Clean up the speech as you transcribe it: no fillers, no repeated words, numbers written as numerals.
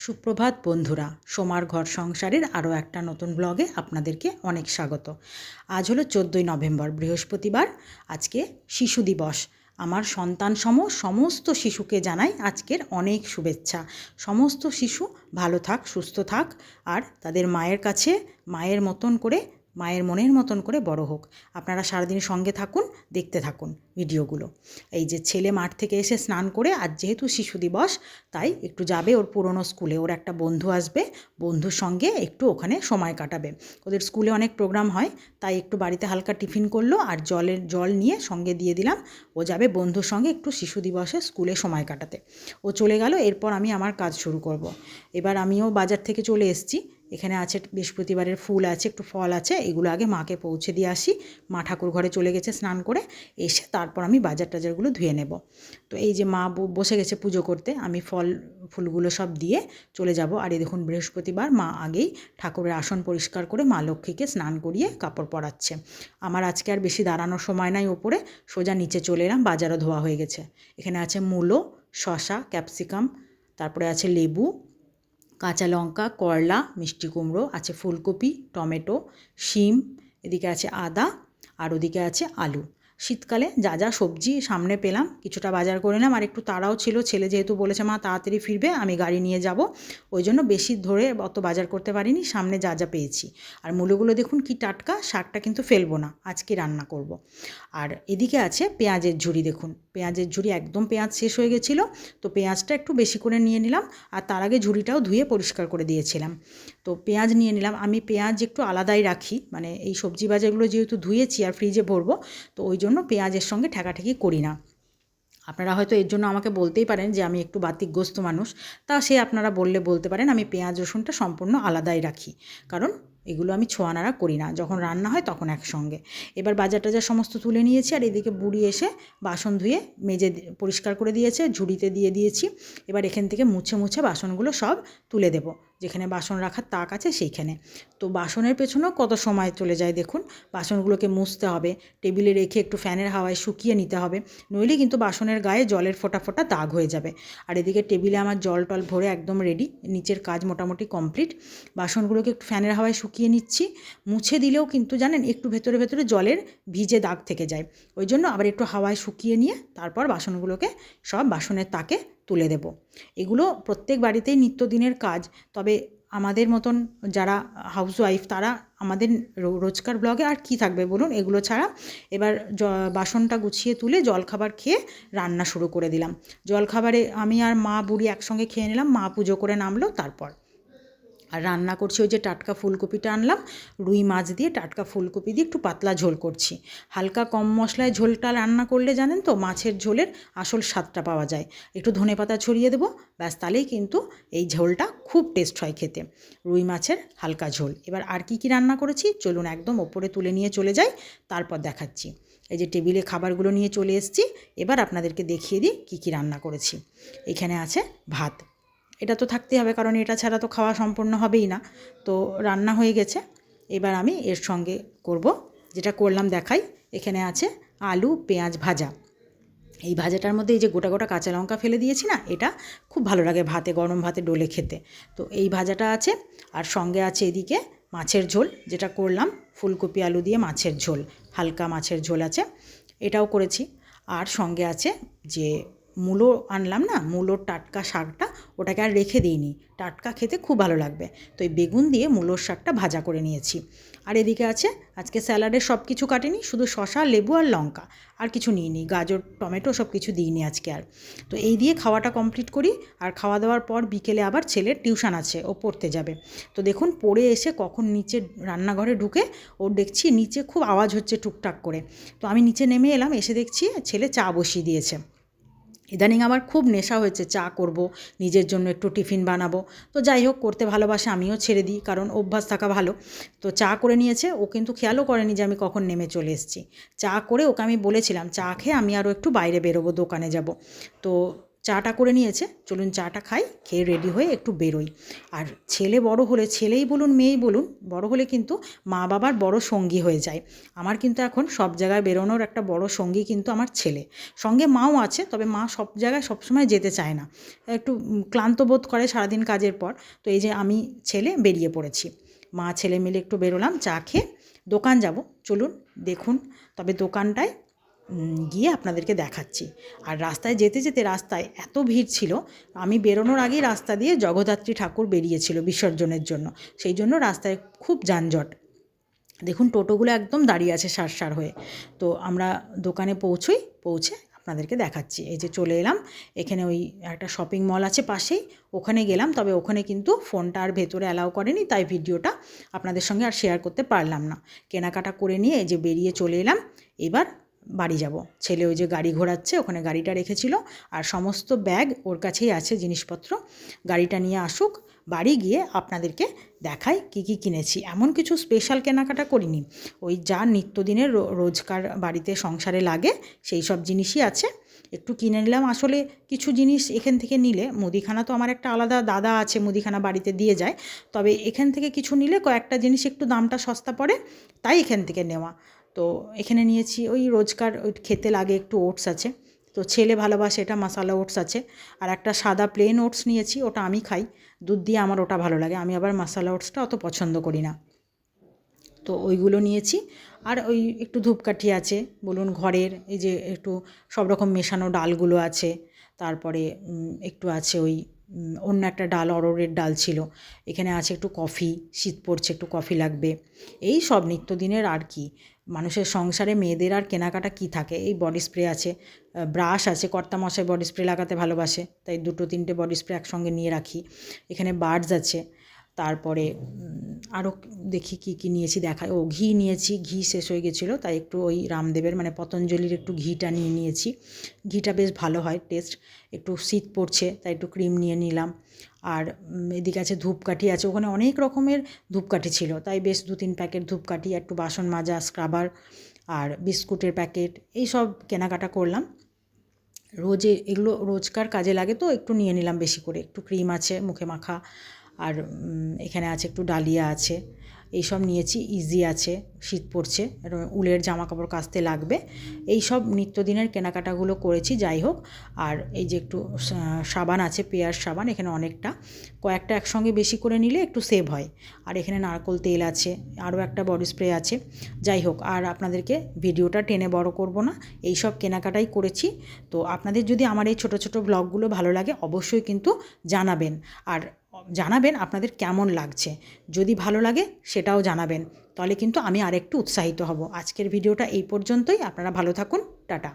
সুপ্রভাত বন্ধুরা, সোমার ঘর সংসারের আরও একটা নতুন ব্লগে আপনাদেরকে অনেক স্বাগত। আজ হলো 14ই নভেম্বর, বৃহস্পতিবার। আজকে শিশু দিবস। আমার সন্তানসম সমস্ত শিশুকে জানাই আজকের অনেক শুভেচ্ছা। সমস্ত শিশু ভালো থাক, সুস্থ থাক, আর তাদের মায়ের কাছে মায়ের মতন করে, মায়ের মনের মতন করে বড় হোক। আপনারা সারাদিন সঙ্গে থাকুন, দেখতে থাকুন ভিডিওগুলো। এই যে ছেলে মাঠ থেকে এসে স্নান করে, আজ যেহেতু শিশু দিবস তাই একটু যাবে ওর পুরনো স্কুলে। ওর একটা বন্ধু আসবে, বন্ধুর সঙ্গে একটু ওখানে সময় কাটাবে। ওদের স্কুলে অনেক প্রোগ্রাম হয়, তাই একটু বাড়িতে হালকা টিফিন করলো আর জল নিয়ে সঙ্গে দিয়ে দিলাম। ও যাবে বন্ধুর সঙ্গে একটু শিশু দিবসে স্কুলে সময় কাটাতে। ও চলে গেল, এরপর আমি আমার কাজ শুরু করব। এবার আমিও বাজার থেকে চলে এসেছি। এখানে আছে বৃহস্পতিবারের ফুল আছে, একটু ফল আছে, এগুলো আগে মাকে পৌঁছে দিয়ে আসি। মা ঠাকুর ঘরে চলে গেছে স্নান করে, এসে তারপর আমি বাজার টাজারগুলো ধুয়ে নেব। তো এই যে মা বসে গেছে পুজো করতে, আমি ফুলগুলো সব দিয়ে চলে যাব। আর এই দেখুন, বৃহস্পতিবার মা আগেই ঠাকুরের আসন পরিষ্কার করে মা লক্ষ্মীকে স্নান করিয়ে কাপড় পরাচ্ছে। আমার আজকে আর বেশি দাঁড়ানোর সময় নাই ওপরে, সোজা নিচে চলে এলাম। বাজারও ধোয়া হয়ে গেছে। এখানে আছে মূলো, শসা, ক্যাপসিকাম, তারপরে আছে লেবু, কাঁচা লঙ্কা, করলা, মিষ্টি কুমড়ো, আছে ফুলকপি, টমেটো, শিম, এদিকে আছে আদা, আর ওদিকে আছে আলু। শীতকালে যা যা সবজি সামনে পেলাম কিছুটা বাজার করে নিলাম। আর একটু তাড়াও ছিল, ছেলে যেহেতু বলেছে মা তাড়াতাড়ি ফিরবে, আমি গাড়ি নিয়ে যাব, ওই জন্য বেশি ধরে অত বাজার করতে পারিনি, সামনে যা যা পেয়েছি। আর মূলোগুলো দেখুন কি টাটকা, শাকটা কিন্তু ফেলবো না, আজকে রান্না করব। আর এদিকে আছে পেঁয়াজের ঝুড়ি, দেখুন পেঁয়াজের ঝুড়ি, একদম পেঁয়াজ শেষ হয়ে গেছিলো, তো পেঁয়াজটা একটু বেশি করে নিয়ে নিলাম। আর তার আগে ঝুড়িটাও ধুয়ে পরিষ্কার করে দিয়েছিলাম। তো পেঁয়াজ নিয়ে নিলাম। আমি পেঁয়াজ একটু আলাদাই রাখি, মানে এই সবজি বাজারগুলো যেহেতু ধুয়েছি আর ফ্রিজে ভরবো, তো ওই জন্য পেঁয়াজের সঙ্গে ঠেকাঠেকি করি না। আপনারা হয়তো এর জন্য আমাকে বলতেই পারেন যে আমি একটু বাতিকগ্রস্ত মানুষ, তা সে আপনারা বলতে পারেন। আমি পেঁয়াজ রসুনটা সম্পূর্ণ আলাদাই রাখি, কারণ এগুলো আমি ছোঁয়ানাড়া করি না, যখন রান্না হয় তখন একসঙ্গে। এবার বাজার টাজার সমস্ত তুলে নিয়েছি। আর এদিকে বুড়ি এসে বাসন ধুয়ে মেজে পরিষ্কার করে দিয়েছে, ঝুড়িতে দিয়ে দিয়েছি। এবার এখান থেকে মুছে মুছে বাসনগুলো সব তুলে দেব, যেখানে বাসন রাখার তাক আছে সেইখানে। তো বাসনের পেছনেও কত সময় চলে যায় দেখুন। বাসনগুলোকে মুছতে হবে, টেবিলে রেখে একটু ফ্যানের হাওয়ায় শুকিয়ে নিতে হবে, নইলে কিন্তু বাসনের গায়ে জলের ফোঁটা ফোঁটা দাগ হয়ে যাবে। আর এদিকে টেবিলে আমার জল টল ভরে একদম রেডি, নিচের কাজ মোটামুটি কমপ্লিট। বাসনগুলোকে একটু ফ্যানের হাওয়ায় শুকিয়ে নিচ্ছি। মুছে দিলেও কিন্তু জানেন একটু ভেতরে ভেতরে জলের ভিজে দাগ থেকে যায়, ওই জন্য আবার একটু হাওয়ায় শুকিয়ে নিয়ে তারপর বাসনগুলোকে সব বাসনের তাকে তুলে দেব। এগুলো প্রত্যেক বাড়িতেই নিত্যদিনের কাজ, তবে আমাদের মতন যারা হাউসওয়াইফ তারা আমাদের রোজকার ব্লগে আর কি থাকবে বলুন এগুলো ছাড়া। এবার বাসনটা গুছিয়ে তুলে জলখাবার খেয়ে রান্না শুরু করে দিলাম। জলখাবারে আমি আর মা বুড়ি একসঙ্গে খেয়ে নিলাম, মা পুজো করে নামলো তারপর। আর রান্না করছি ওই যে টাটকা ফুলকপিটা আনলাম, রুই মাছ দিয়ে টাটকা ফুলকপি দিয়ে একটু পাতলা ঝোল করছি। হালকা কম মশলায় ঝোলটা রান্না করলে জানেন তো মাছের ঝোলের আসল স্বাদটা পাওয়া যায়। একটু ধনেপাতা ছড়িয়ে দেবো, ব্যাস, তাহলেই কিন্তু এই ঝোলটা খুব টেস্ট হয় খেতে। রুই মাছের হালকা ঝোল। এবার আর কি রান্না করেছি চলুন একদম ওপরে তুলে নিয়ে চলে যাই, তারপর দেখাচ্ছি। এই যে টেবিলে খাবারগুলো নিয়ে চলে এসেছি, এবার আপনাদেরকে দেখিয়ে দিই কী রান্না করেছি। এখানে আছে ভাত, এটা তো থাকতেই হবে, কারণ এটা ছাড়া তো খাওয়া সম্পূর্ণ হবেই না। তো রান্না হয়ে গেছে, এবার আমি এর সঙ্গে করব যেটা করলাম দেখাই। এখানে আছে আলু পেঁয়াজ ভাজা। এই ভাজাটার মধ্যে এই যে গোটা গোটা কাঁচা লঙ্কা ফেলে দিয়েছি না, এটা খুব ভালো লাগে ভাতে, গরম ভাতে ডলে খেতে। তো এই ভাজাটা আছে, আর সঙ্গে আছে এদিকে মাছের ঝোল, যেটা করলাম ফুলকপি আলু দিয়ে মাছের ঝোল, হালকা মাছের ঝোল আছে, এটাও করেছি। আর সঙ্গে আছে যে মূলো আনলাম না, মূলোর টাটকা শাকটা, ওটাকে আর রেখে দিইনি, টাটকা খেতে খুব ভালো লাগবে। তো এই বেগুন দিয়ে মূলোর শাকটা ভাজা করে নিয়েছি। আর এদিকে আছে আজকে স্যালাডের সব কিছু কাটিনি, শুধু শসা, লেবু আর লঙ্কা, আর কিছু নিইনি, গাজর টমেটো সব কিছু দিইনি আজকে আর। তো এই দিয়ে খাওয়াটা কমপ্লিট করি। আর খাওয়া দাওয়ার পর বিকেলে আবার ছেলের টিউশন আছে, ও পড়তে যাবে। তো দেখুন পড়ে এসে কখন নিচে রান্নাঘরে ঢুকে ওর দেখছি নিচে খুব আওয়াজ হচ্ছে টুকটাক করে। তো আমি নিচে নেমে এলাম, এসে দেখছি ছেলে চা বসিয়ে দিয়েছে। ইদানিং আমার খুব নেশা হয়েছে চা করব, নিজের জন্য একটু টিফিন বানাবো। তো যাই হোক, করতে ভালোবাসে, আমিও ছেড়ে দিই, কারণ অভ্যাস থাকা ভালো। তো চা করে নিয়েছে, ও কিন্তু খেয়ালও করেনি যে আমি কখন নেমে চলে এসেছি। চা করে ওকে আমি বলেছিলাম চা খেয়ে আমি আরও একটু বাইরে বেরোবো, দোকানে যাব। তো চাটা করে নিয়েছে, চলুন চাটা খাই, খেয়ে রেডি হয়ে একটু বেরোই। আর ছেলে বড় হলে, ছেলেই বলুন মেয়েই বলুন, বড় হলে কিন্তু মা বাবার বড় সঙ্গী হয়ে যায়। আমার কিন্তু এখন সব জায়গায় বেরোনোর একটা বড় সঙ্গী কিন্তু আমার ছেলে। সঙ্গে মাও আছে, তবে মা সব জায়গায় সবসময় যেতে চায় না, একটু ক্লান্ত বোধ করে সারাদিন কাজের পর। তো এই যে আমি ছেলে বেরিয়ে পড়েছি, মা ছেলে মিলে একটু বেরোলাম চা খেয়ে। দোকান যাব, চলুন দেখুন। তবে দোকানটায় গিয়ে আপনাদেরকে দেখাচ্ছি। আর রাস্তায় যেতে যেতে রাস্তায় এত ভিড় ছিল, আমি বেরোনোর আগেই রাস্তা দিয়ে জগদ্ধাত্রী ঠাকুর বেরিয়েছিল বিসর্জনের জন্য, সেই জন্য রাস্তায় খুব যানজট। দেখুন টোটোগুলো একদম দাঁড়িয়ে আছে সার হয়ে। তো আমরা দোকানে পৌঁছে আপনাদেরকে দেখাচ্ছি। এই যে চলে এলাম, এখানে ওই একটা শপিং মল আছে পাশেই, ওখানে গেলাম। তবে ওখানে কিন্তু ফোনটা আর ভেতরে অ্যালাউ করেনি, তাই ভিডিওটা আপনাদের সঙ্গে আর শেয়ার করতে পারলাম না। কেনাকাটা করে নিয়ে এই যে বেরিয়ে চলে এলাম। এবার বাড়ি যাব। ছেলে ওই যে গাড়ি ঘোরাচ্ছে, ওখানে গাড়িটা রেখেছিল, আর সমস্ত ব্যাগ ওর কাছেই আছে জিনিসপত্র। গাড়িটা নিয়ে আসুক, বাড়ি গিয়ে আপনাদেরকে দেখাই কী কী কিনেছি। এমন কিছু স্পেশাল কেনাকাটা করিনি, ওই যা নিত্যদিনের রোজকার বাড়িতে সংসারে লাগে সেই সব জিনিসই আছে। একটু কিনে নিলাম। আসলে কিছু জিনিস এখান থেকে নিলে, মুদিখানা তো আমার একটা আলাদা দাদা আছে, মুদিখানা বাড়িতে দিয়ে যায়, তবে এখান থেকে কিছু নিলে কয়েকটা জিনিস একটু দামটা সস্তা পড়ে, তাই এখান থেকে নেওয়া। তো এখানে নিয়েছি ওই রোজকার ওই খেতে লাগে একটু ওটস আছে, তো ছেলে ভালোবাসে, এটা মশালা ওটস আছে। আর একটা সাদা প্লেন ওটস নিয়েছি, ওটা আমি খাই, দুধ দিয়ে আমার ওটা ভালো লাগে, আমি আবার মশালা ওটসটা অত পছন্দ করি না। তো ওইগুলো নিয়েছি। আর ওই একটু ধূপকাঠি আছে, বলুন ঘরের এই যে একটু সব রকম মেশানো ডালগুলো আছে। তারপরে একটু আছে ওই অন্য একটা ডাল, অরহরের ডাল ছিল। এখানে আছে একটু কফি, শীত পড়ছে, একটু কফি লাগবে। এই সব নিত্যদিনের আর কি, মানুষের সংসারে মেয়েদের আর কেনাকাটা কি থাকে। এই বডি স্প্রে আছে, ব্রাশ আছে, কর্তামশাই বডি স্প্রে লাগাতে ভালোবাসে, তাই 2-3টে বডি স্প্রে একসঙ্গে নিয়ে রাখি। এখানে বার্ডস আছে। তারপরে আরও দেখি কী নিয়েছি, দেখায়। ঘি নিয়েছি, ঘি শেষ হয়ে গেছিলো, তাই একটু ওই রামদেবের মানে পতঞ্জলির একটু ঘিটা নিয়ে নিয়েছি। ঘিটা বেশ ভালো হয় টেস্ট। একটু শীত পড়ছে তাই একটু ক্রিম নিয়ে নিলাম। আর এদিকে আছে ধূপকাঠি আছে, ওখানে অনেক রকমের ধূপকাঠি ছিল, তাই বেশ 2-3 প্যাকেট ধূপকাঠি, একটু বাসন মাজা স্ক্রাবার আর বিস্কুটের প্যাকেট, এই সব কেনাকাটা করলাম। এগুলো রোজকার কাজে লাগে, তো একটু নিয়ে নিলাম বেশি করে। একটু ক্রিম আছে মুখে মাখা, আর এখানে আছে একটু ডালিয়া আছে, এই সব নিয়েছি। ইজি আছে, শীত পড়ছে, উলের জামা কাপড় কাচতে লাগবে, এই সব নিত্যদিনের কেনাকাটাগুলো করেছি। যাই হোক, আর এই যে একটু সাবান আছে, পেয়ার সাবান, এখানে অনেকটা, কয়েকটা একসঙ্গে বেশি করে নিলে একটু সেভ হয়। আর এখানে নারকোল তেল আছে, আরও একটা বডি স্প্রে আছে। যাই হোক, আর আপনাদেরকে ভিডিওটা টেনে বড় করব না, এই সব কেনাকাটাই করেছি। তো আপনাদের যদি আমার এই ছোটো ছোটো ব্লগগুলো ভালো লাগে, অবশ্যই কিন্তু জানাবেন। আর জানাবেন আপনাদের কেমন লাগছে, যদি ভালো লাগে সেটাও জানাবেন, তাহলে কিন্তু আমি আরেকটু উৎসাহিত হব। আজকের ভিডিওটা এই পর্যন্তই, আপনারা ভালো থাকুন, টাটা।